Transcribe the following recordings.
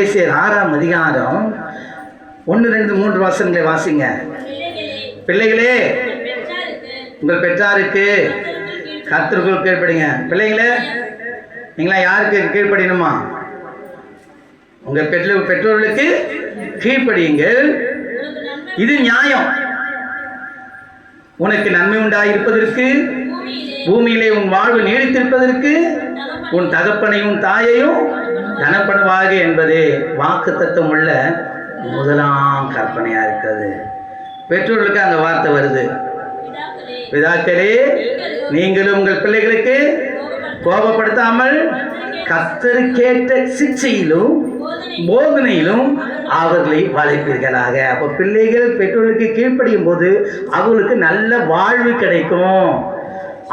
6ஆம் அதிகாரம் 1, 2, 3 வசனங்களை வாசிங்க. பிள்ளைகளே, உங்கள் பெற்றாருக்கு கர்த்தருக்குள் கீழ்ப்படிங்க. பிள்ளைங்களே, நீங்களா யாருக்கு கீழ்ப்படியணுமா? உங்கள் பெற்றோர்களுக்கு கீழ்ப்படியுங்கள், இது நியாயம். உனக்கு நன்மை உண்டாயிருப்பதற்கு, பூமியிலே உன் வாழ்வு நீடித்திருப்பதற்கு உன் தகப்பனையும் தாயையும் கனப்படுவாக என்பதே வாக்குத்தத்தம் உள்ள முதலாம் கற்பனையா இருக்கிறது. பெற்றோர்களுக்கு அந்த வார்த்தை வருது. பிதாக்களே, நீங்களும் உங்கள் பிள்ளைகளுக்கு கோபப்படுத்தாமல் கர்த்தருக்கேற்ற சிக்ஷையிலும் போதனையிலும் அவர்களை வளர்ப்பீர்களாக. அப்போ பிள்ளைகள் பெற்றோர்களுக்கு கீழ்ப்படியும் போது அவர்களுக்கு நல்ல வாழ்வு கிடைக்கும்,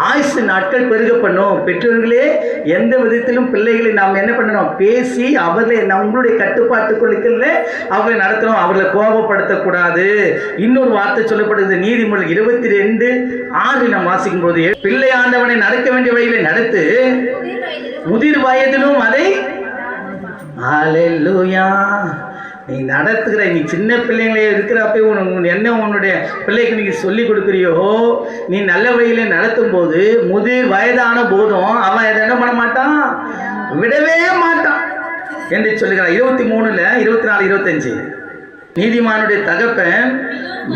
ஆயுசு நாட்கள் பெருக பண்ணும். பெற்றோர்களே, எந்த விதத்திலும் பிள்ளைகளை நாம் என்ன பண்ணணும்? பேசி அவர்களை நம்மளுடைய கட்டுப்பாட்டுக்குள்ள அவர்களை நடத்தணும், அவர்களை கோபப்படுத்தக்கூடாது. இன்னொரு வார்த்தை சொல்லப்படுது, நீதிமொழி 22:6 நாம் வாசிக்கும் போது, பிள்ளை ஆண்டவனை நடக்க வேண்டிய வழியில நடத்து, முதிர் வயதிலும் அதை அல்லேலூயா நீ நடத்துகிற. நீ சின்ன பிள்ளைங்களே இருக்கிறப்ப என்ன உன்னுடைய பிள்ளைக்கு நீ சொல்லி கொடுக்குறியோ, நீ நல்ல வழியில நடத்தும் போது முதிர் வயதான போதும் அவன் எதை என்ன பண்ண மாட்டான், விடவே மாட்டான் என்று சொல்லுகிறார். 23, 24, 25 நீதிமானுடைய தகப்பன்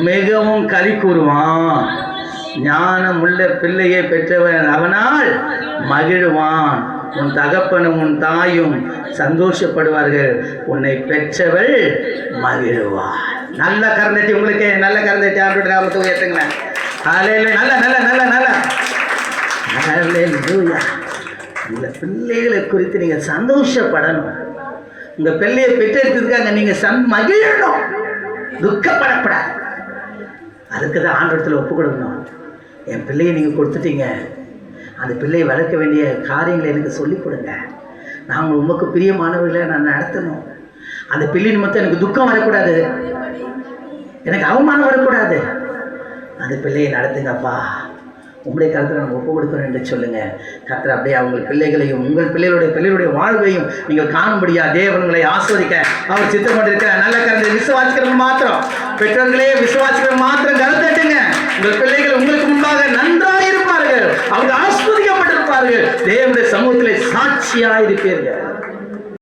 மிகவும் களி கூறுவான், ஞானம் உள்ள பிள்ளையை பெற்றவன் அவனால் மகிழ்வான், உன் தகப்பனும் உன் தாயும் சந்தோஷப்படுவார்கள், உன்னை பெற்றவள் மகிழ்வாள். நல்ல கரந்தட்டி, உங்களுக்கு நல்ல கரந்தட்டி ஆண்டோட நாமத்தை உயர்த்துங்களேன். நல்ல நல்ல நல்ல நல்ல ஹல்லேலூயா. உங்கள் பிள்ளைகளை குறித்து நீங்கள் சந்தோஷப்படணும். உங்கள் பிள்ளையை பெற்றெடுத்ததுக்காக நீங்கள் மகிழணும், துக்கப்படப்படாது. அதுக்கு தான் ஆண்டவரத்தில் ஒப்பு கொடுக்கணும். என் பிள்ளையை நீங்கள் கொடுத்துட்டீங்க, அந்த பிள்ளையை வளர்க்க வேண்டிய காரியங்களை எனக்கு சொல்லிக் கொடுங்க, நான் உமக்கு பிரியமானவர்களை நான் நடத்தணும். அந்த பிள்ளை நிமித்தம் எனக்கு துக்கம் வரக்கூடாது, எனக்கு அவமானம் வரக்கூடாது. அந்த பிள்ளையை நடத்துங்கப்பா, உங்களுடைய கருத்தில் நம்ம ஒப்பு கொடுக்கணும் என்று சொல்லுங்கள். கர்த்தர் அப்படியே அவங்க பிள்ளைகளையும் உங்கள் பிள்ளைகளுடைய வாழ்வையும் நீங்கள் காணும்படியா தேவன்களை ஆஸ்வதிக்க அவர் சித்தம் கொண்டிருக்கிறார். நல்ல கருத்தை விசுவாசிக்கிறவங்க மாத்திரம், பெற்றோர்களே விசுவாசிக்கிறவங்க மாத்திரம் கருத்தட்டுங்க. உங்கள் பிள்ளைகள் உங்களுக்கு முன்பாக நன்றாக இருப்பார்கள், அவங்க ஆஸ்வதிக்கப்பட்டிருப்பார்கள், தேவனுடைய சமூகத்திலே சாட்சியாக இருப்பீர்கள்.